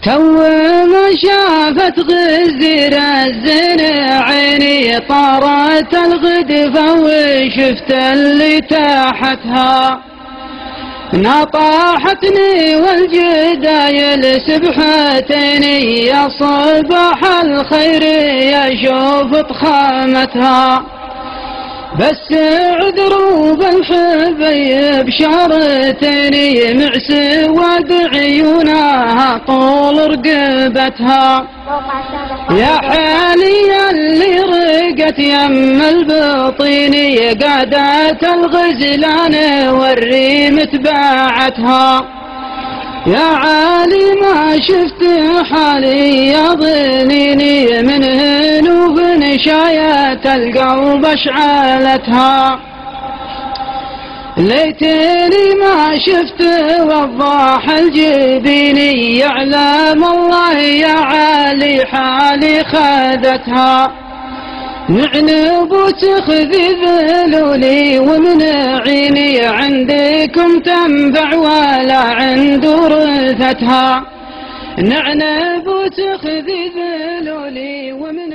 تو ما شافت غزير الزين عيني طارت الغدفة وشفت اللي تحتها، نطاحتني والجدايل سبحتني يا صباح الخير يا شوف طخامتها. بس عذروا بالحبيب شارتني مع سواد عيونها طول رقبتها، يا حالي اللي رقت يم البطين قادت الغزلان والريم تباعتها. يا عالي ما شفت حالي يا ظنيني من هنوب نشايات القلب اشعلتها، ليتني ما شفت وضاح الجبيني يعلم الله يا عالي حالي خذتها. نعنب وتخذي ذلولي ومنعيني عندكم تنفع ولا عند ورثتها، نعنب وتخذي ذلولي ومن